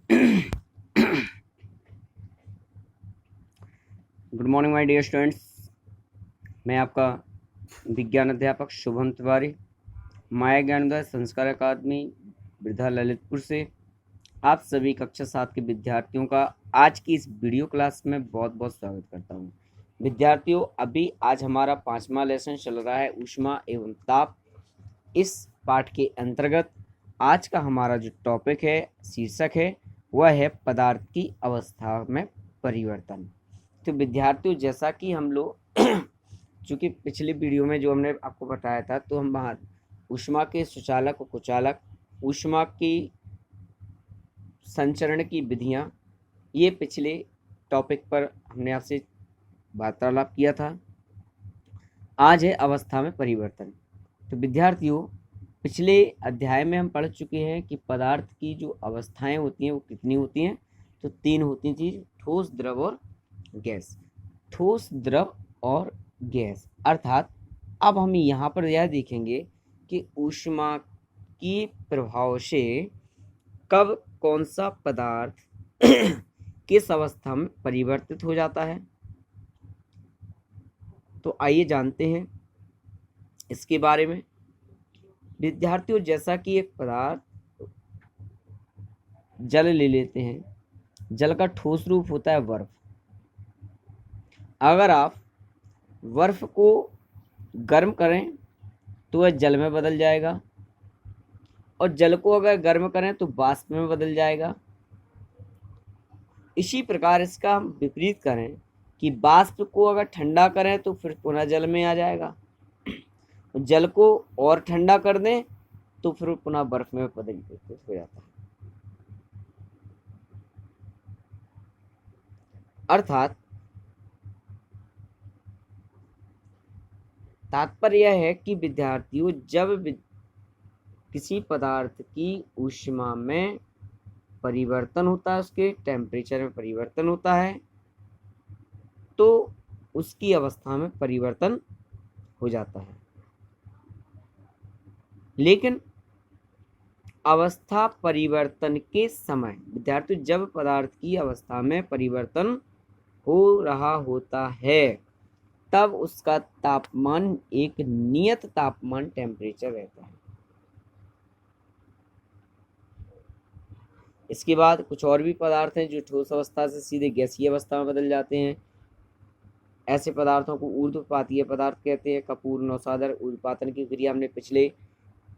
Good morning my dear students. मैं आपका विज्ञान अध्यापक शुभम तिवारी, माया ज्ञानोदय संस्कार अकादमी वृद्धा ललितपुर से आप सभी कक्षा 7 के विद्यार्थियों का आज की इस वीडियो क्लास में बहुत बहुत स्वागत करता हूं। विद्यार्थियों, अभी आज हमारा 5वां लेसन चल रहा है ऊष्मा एवं ताप। इस पाठ के अंतर्गत आज का हमारा जो टॉपिक है, शीर्षक है, वह है पदार्थ की अवस्था में परिवर्तन। तो विद्यार्थियों, जैसा कि हम लोग चूँकि पिछले वीडियो में जो हमने आपको बताया था, तो हम वहाँ ऊष्मा के सुचालक और कुचालक, ऊष्मा की संचरण की विधियाँ, ये पिछले टॉपिक पर हमने आपसे वार्तालाप किया था। आज है अवस्था में परिवर्तन। तो विद्यार्थियों, पिछले अध्याय में हम पढ़ चुके हैं कि पदार्थ की जो अवस्थाएं होती हैं वो कितनी होती हैं। तो 3 होती थी, ठोस, द्रव और गैस। ठोस, द्रव और गैस, अर्थात अब हम यहाँ पर यह देखेंगे कि ऊष्मा की प्रभाव से कब कौन सा पदार्थ किस अवस्था में परिवर्तित हो जाता है। तो आइए जानते हैं इसके बारे में। विद्यार्थियों, जैसा कि एक पदार्थ जल ले लेते हैं, जल का ठोस रूप होता है बर्फ। अगर आप बर्फ को गर्म करें तो वह जल में बदल जाएगा, और जल को अगर गर्म करें तो वाष्प में बदल जाएगा। इसी प्रकार इसका हम विपरीत करें कि वाष्प को अगर ठंडा करें तो फिर पुनः जल में आ जाएगा, जल को और ठंडा कर दें तो फिर पुनः बर्फ में परिवर्तित हो जाता है। अर्थात तात्पर्य यह है कि विद्यार्थियों, जब किसी पदार्थ की ऊष्मा में परिवर्तन होता है, उसके टेम्परेचर में परिवर्तन होता है, तो उसकी अवस्था में परिवर्तन हो जाता है। लेकिन अवस्था परिवर्तन के समय विद्यार्थी, जब पदार्थ की अवस्था में परिवर्तन हो रहा होता है, तब उसका तापमान एक नियत तापमान टेम्परेचर रहता है। इसके बाद कुछ और भी पदार्थ हैं जो ठोस अवस्था से सीधे गैसीय अवस्था में बदल जाते हैं। ऐसे पदार्थों को ऊर्ध्वपातीय पदार्थ कहते हैं। कपूर, नौसादर, ऊर्ध्वपातन की क्रिया हमने पिछले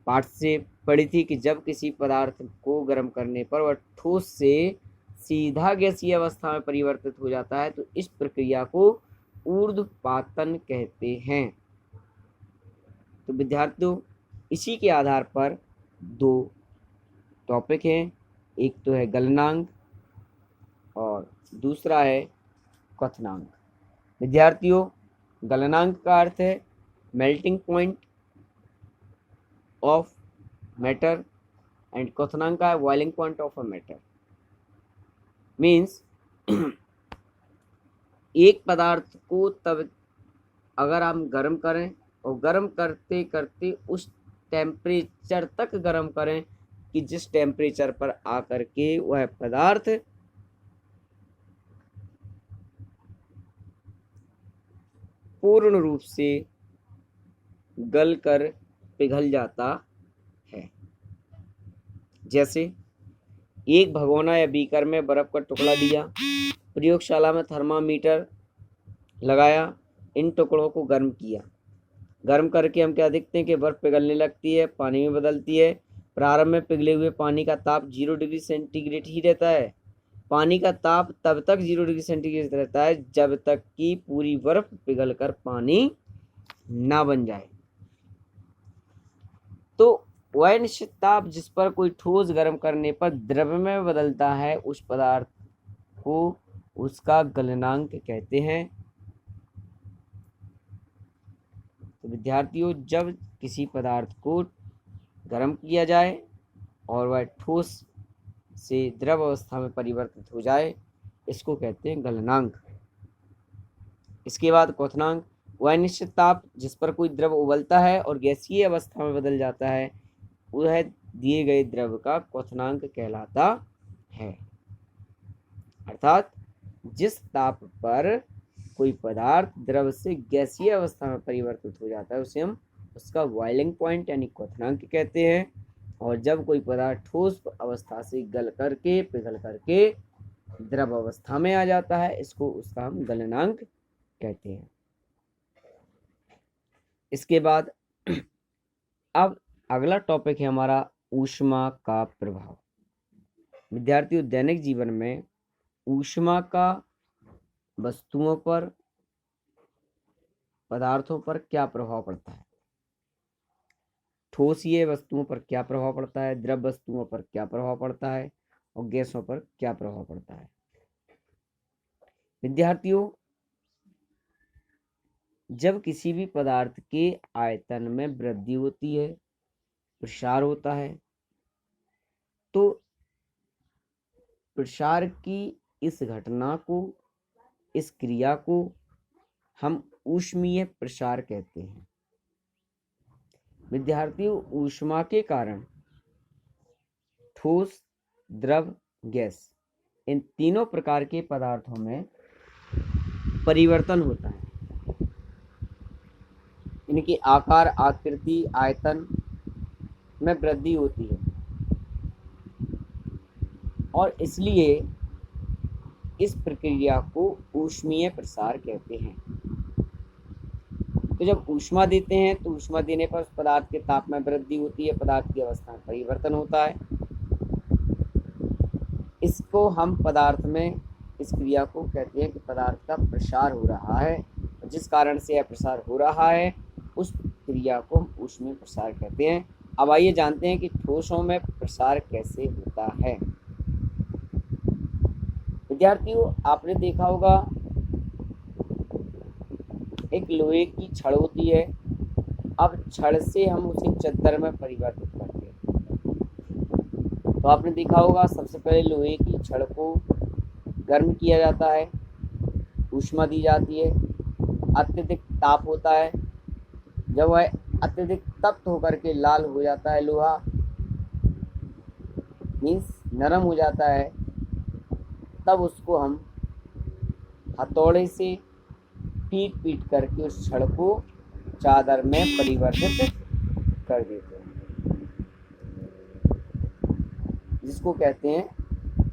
पाठ से पढ़ी थी कि जब किसी पदार्थ को गर्म करने पर वह ठोस से सीधा गैसीय अवस्था में परिवर्तित हो जाता है, तो इस प्रक्रिया को ऊर्ध्वपातन कहते हैं। तो विद्यार्थियों, इसी के आधार पर 2 टॉपिक हैं, एक तो है गलनांक और दूसरा है क्वथनांक। विद्यार्थियों, गलनांक का अर्थ है melting point of matter and क्वथनांक का है boiling point of a matter. Means एक पदार्थ को तब अगर हम गर्म करें और गर्म करते करते उस टेम्परेचर तक गर्म करें कि जिस टेम्परेचर पर आकर के वह पदार्थ पूर्ण रूप से गलकर पिघल जाता है। जैसे एक भगोना या बीकर में बर्फ का टुकड़ा दिया, प्रयोगशाला में थर्मामीटर लगाया, इन टुकड़ों को गर्म किया। गर्म करके हम क्या देखते हैं कि बर्फ पिघलने लगती है, पानी में बदलती है। प्रारंभ में पिघले हुए पानी का ताप 0 डिग्री सेंटीग्रेड ही रहता है। पानी का ताप तब तक 0 डिग्री सेंटीग्रेड रहता है जब तक कि पूरी बर्फ पिघलकर पानी ना बन जाए। तो वह निश्चित ताप जिस पर कोई ठोस गर्म करने पर द्रव्य में बदलता है, उस पदार्थ को उसका गलनांक कहते हैं। तो विद्यार्थियों, जब किसी पदार्थ को गर्म किया जाए और वह ठोस से द्रव अवस्था में परिवर्तित हो जाए, इसको कहते हैं गलनांक। इसके बाद क्वथनांक, वह निश्चित ताप जिस पर कोई द्रव उबलता है और गैसीय अवस्था में बदल जाता है, वह दिए गए द्रव का क्वथनांक कहलाता है। अर्थात जिस ताप पर कोई पदार्थ द्रव से गैसीय अवस्था में परिवर्तित हो जाता है उसे हम उसका बॉइलिंग पॉइंट यानी क्वथनांक कहते हैं। और जब कोई पदार्थ ठोस अवस्था से गल करके पिघल करके द्रव अवस्था में आ जाता है इसको उसका हम गलनांक कहते हैं। इसके बाद अब अगला टॉपिक है हमारा ऊष्मा का प्रभाव। विद्यार्थियों, दैनिक जीवन में ऊष्मा का वस्तुओं पर, पदार्थों पर क्या प्रभाव पड़ता है? ठोसीय वस्तुओं पर क्या प्रभाव पड़ता है, द्रव वस्तुओं पर क्या प्रभाव पड़ता है और गैसों पर क्या प्रभाव पड़ता है? विद्यार्थियों, जब किसी भी पदार्थ के आयतन में वृद्धि होती है, प्रसार होता है, तो प्रसार की इस घटना को, इस क्रिया को हम ऊष्मीय प्रसार कहते हैं। विद्यार्थियों, ऊष्मा के कारण ठोस, द्रव, गैस इन तीनों प्रकार के पदार्थों में परिवर्तन होता है। इनके आकार, आकृति, आयतन में वृद्धि होती है और इसलिए इस प्रक्रिया को ऊष्मीय प्रसार कहते हैं। तो जब ऊष्मा देते हैं तो ऊष्मा देने पर उस पदार्थ के ताप में वृद्धि होती है, पदार्थ की अवस्था में परिवर्तन होता है। इसको हम पदार्थ में, इस क्रिया को कहते हैं कि पदार्थ का प्रसार हो रहा है। जिस कारण से यह प्रसार हो रहा है उस क्रिया को हम ऊष्मीय प्रसार कहते हैं। अब आइए जानते हैं कि ठोसों में प्रसार कैसे होता है। विद्यार्थियों, आपने देखा होगा एक लोहे की छड़ होती है। अब छड़ से हम उसे चद्दर में परिवर्तित करते हैं। तो आपने देखा होगा सबसे पहले लोहे की छड़ को गर्म किया जाता है, ऊष्मा दी जाती है, अत्यधिक ताप होता है। जब वह अत्यधिक तप्त होकर के लाल हो जाता है, लोहा मीन्स नरम हो जाता है, तब उसको हम हथौड़े से पीट करके उस छड़ को चादर में परिवर्तित कर देते हैं, जिसको कहते हैं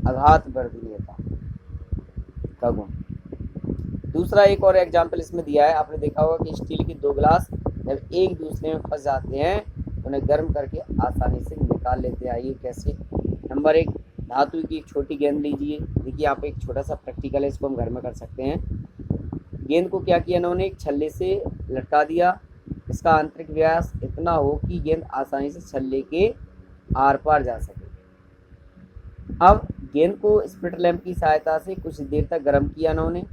आघात वर्धनीयता का गुण। दूसरा एक और एग्जाम्पल इसमें दिया है। आपने देखा होगा कि स्टील के दो गिलास जब एक दूसरे में फंस जाते हैं उन्हें गर्म करके आसानी से निकाल लेते हैं। आइए कैसे? नंबर एक, धातु की एक छोटी गेंद लीजिए। देखिए आप एक छोटा सा प्रैक्टिकल है, इसको हम घर में कर सकते हैं। गेंद को क्या किया इन्होंने, एक छल्ले से लटका दिया। इसका आंतरिक व्यास इतना हो कि गेंद आसानी से छल्ले के आर पार जा सके। अब गेंद को स्प्लिट लैंप की सहायता से कुछ देर तक गर्म किया इन्होंने।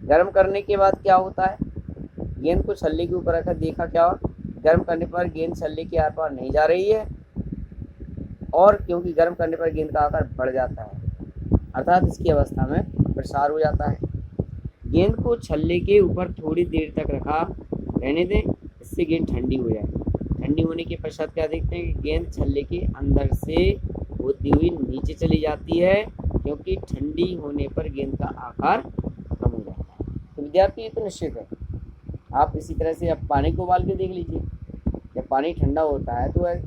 गर्म करने के बाद क्या होता है, गेंद को छल्ले के ऊपर रखकर देखा, क्या गर्म करने पर गेंद छल्ले के आर पार नहीं जा रही है, और क्योंकि गर्म करने पर गेंद का आकार बढ़ जाता है, अर्थात इसकी अवस्था में प्रसार हो जाता है। गेंद को छल्ले के ऊपर थोड़ी देर तक रखा रहने दें, इससे गेंद ठंडी हो जाए। ठंडी होने के पश्चात क्या देखते हैं कि गेंद छल्ले के अंदर से होती हुई नीचे चली जाती है, क्योंकि ठंडी होने पर गेंद का आकार कम हो जाता है। तो विद्यार्थी ये तो निश्चित है। आप इसी तरह से अब पानी को उबाल के देख लीजिए। जब पानी ठंडा होता है तो वह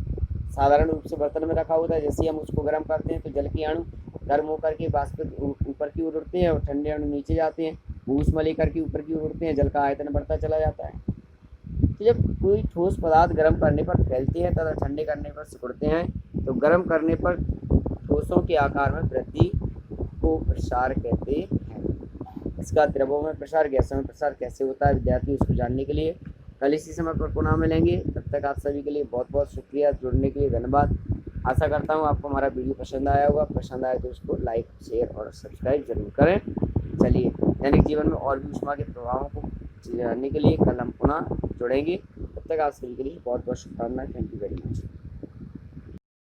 साधारण रूप से बर्तन में रखा होता है। जैसे हम उसको गर्म करते हैं तो जल के अणु गर्म होकर के वाष्प ऊपर की ओर उड़ते हैं और ठंडे अणु नीचे जाते हैं। ऊष्मा लेकर के ऊपर की ओर उड़ते हैं, जल का आयतन बढ़ता चला जाता है। तो जब कोई ठोस पदार्थ गर्म करने पर फैलते हैं तथा ठंडे करने पर सिकुड़ते हैं, तो गर्म करने पर ठोसों के आकार में वृद्धि को प्रसार कहते हैं। इसका द्रवों में प्रसार, गैसों में प्रसार कैसे होता है विद्यार्थी, उसको जानने के लिए कल इसी समय पर पुनः मिलेंगे। तब तक आप सभी के लिए बहुत बहुत शुक्रिया, जुड़ने के लिए धन्यवाद। आशा करता हूँ आपको हमारा वीडियो पसंद आया होगा। पसंद आए तो उसको लाइक, शेयर और सब्सक्राइब जरूर करें। चलिए, दैनिक जीवन में और भी ऊष्मा के प्रभावों को जानने के लिए कल हम पुनः जुड़ेंगे। तब तक आप सभी के लिए बहुत बहुत शुभकामनाएं। Thank you very much.